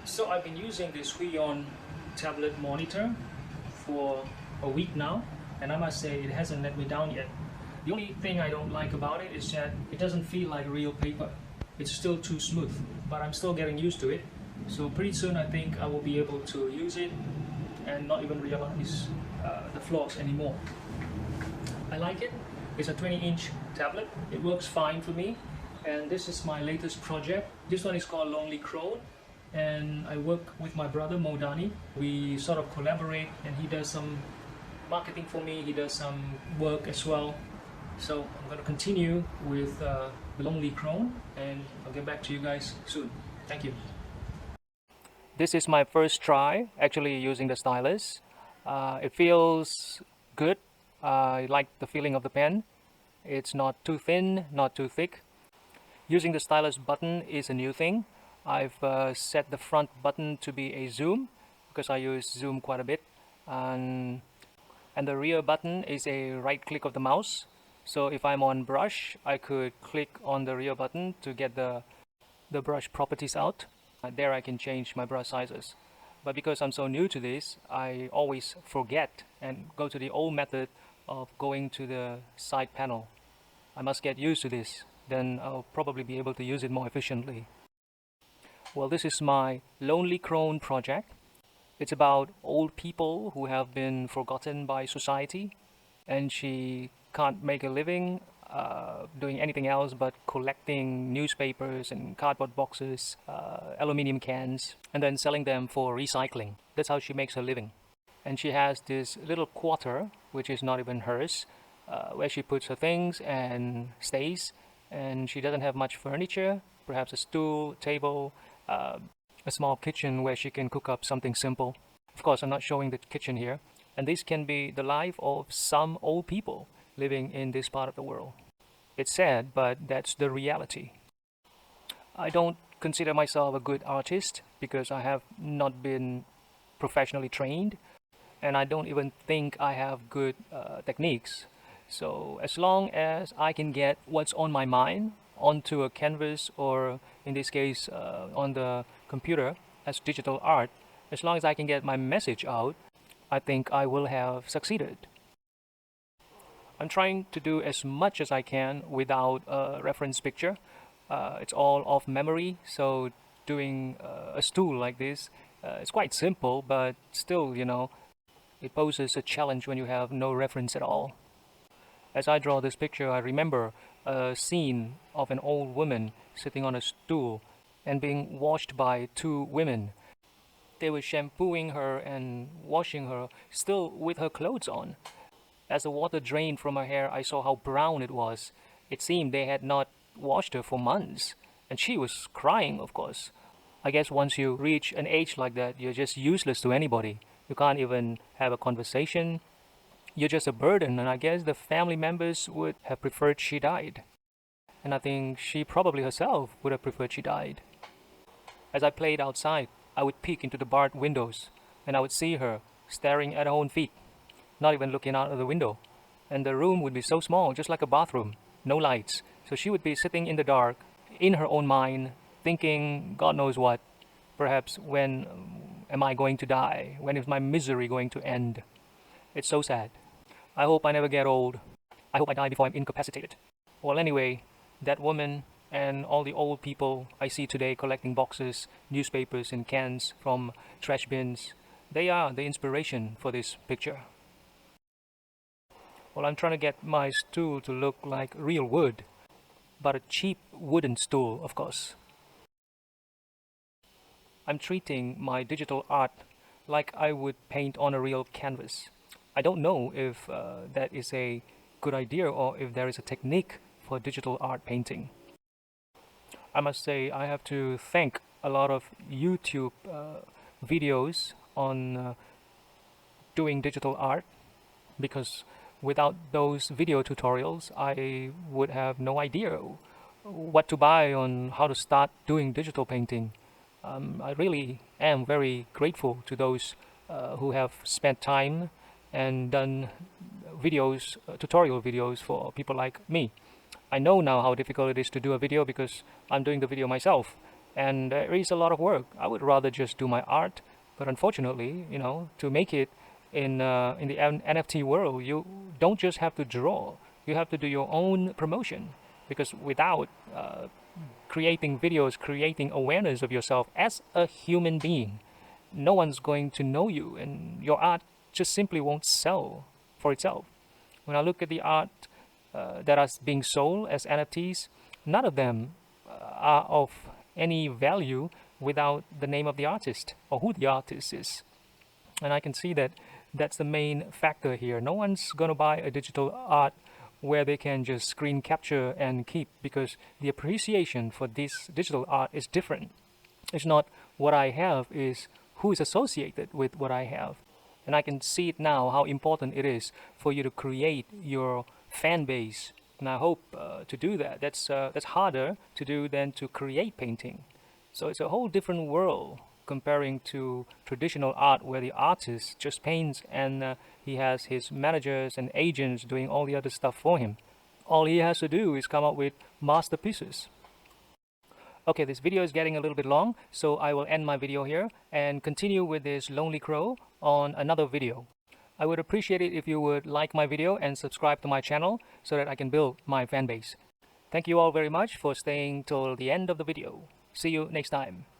So I've been using this Huion tablet monitor for a week now, and I must say it hasn't let me down yet. The only thing I don't like about it is that it doesn't feel like real paper. It's still too smooth, but I'm still getting used to it. So pretty soon I think I will be able to use it and not even realize the flaws anymore. I like it. It's a 20-inch tablet. It works fine for me. And this is my latest project. This one is called Lonely Crone. And I work with my brother Modani. We sort of collaborate, and he does some marketing for me. He does some work as well. So I'm going to continue with Lonely Crone, and I'll get back to you guys soon. Thank you. This is my first try actually using the stylus. It feels good. I like the feeling of the pen. It's not too thin, not too thick. Using the stylus button is a new thing. I've set the front button to be a zoom because I use zoom quite a bit, and the rear button is a right click of the mouse. So if I'm on brush, I could click on the rear button to get the brush properties out. There I can change my brush sizes. But because I'm so new to this, I always forget and go to the old method of going to the side panel. I must get used to this, then I'll probably be able to use it more efficiently. Well, this is my Lonely Crone project. It's about old people who have been forgotten by society, and she can't make a living doing anything else but collecting newspapers and cardboard boxes, aluminium cans, and then selling them for recycling. That's how she makes her living. And she has this little quarter, which is not even hers, where she puts her things and stays. And she doesn't have much furniture, perhaps a stool, table, a small kitchen where she can cook up something simple. Of course, I'm not showing the kitchen here. And this can be the life of some old people living in this part of the world. It's sad, but that's the reality. I don't consider myself a good artist because I have not been professionally trained, and I don't even think I have good techniques. So as long as I can get what's on my mind onto a canvas, or in this case on the computer as digital art, as long as I can get my message out, I think I will have succeeded. I'm trying to do as much as I can without a reference picture. It's all off memory, so doing a stool like this is quite simple, but still, it poses a challenge when you have no reference at all. As I draw this picture, I remember a scene of an old woman sitting on a stool and being washed by two women. They were shampooing her and washing her, still with her clothes on. As the water drained from her hair, I saw how brown it was. It seemed they had not washed her for months, and she was crying, of course. I guess once you reach an age like that, you're just useless to anybody. You can't even have a conversation. You're just a burden, and I guess the family members would have preferred she died. And I think she probably herself would have preferred she died. As I played outside, I would peek into the barred windows, and I would see her staring at her own feet, not even looking out of the window. And the room would be so small, just like a bathroom, no lights. So she would be sitting in the dark, in her own mind, thinking God knows what. Perhaps, when am I going to die? When is my misery going to end? It's so sad. I hope I never get old. I hope I die before I'm incapacitated. Well, anyway, that woman and all the old people I see today collecting boxes, newspapers, and cans from trash bins, they are the inspiration for this picture. Well, I'm trying to get my stool to look like real wood, but a cheap wooden stool, of course. I'm treating my digital art like I would paint on a real canvas. I don't know if that is a good idea or if there is a technique for digital art painting. I must say I have to thank a lot of YouTube videos on doing digital art, because without those video tutorials I would have no idea what to buy on how to start doing digital painting. I really am very grateful to those who have spent time and done videos, tutorial videos for people like me. I know now how difficult it is to do a video because I'm doing the video myself, and there is a lot of work. I would rather just do my art, but unfortunately, you know, to make it in the NFT world, you don't just have to draw. You have to do your own promotion, because without creating videos, creating awareness of yourself as a human being, no one's going to know you, and your art just simply won't sell for itself. When I look at the art that are being sold as NFTs, none of them are of any value without the name of the artist or who the artist is. And I can see that that's the main factor here. No one's going to buy a digital art where they can just screen capture and keep, because the appreciation for this digital art is different. It's not what I have, is who is associated with what I have. And I can see it now how important it is for you to create your fan base. And I hope to do that. That's harder to do than to create painting. So it's a whole different world comparing to traditional art, where the artist just paints and he has his managers and agents doing all the other stuff for him. All he has to do is come up with masterpieces. Okay, this video is getting a little bit long, so I will end my video here and continue with this lonely crow on another video. I would appreciate it if you would like my video and subscribe to my channel so that I can build my fan base. Thank you all very much for staying till the end of the video. See you next time.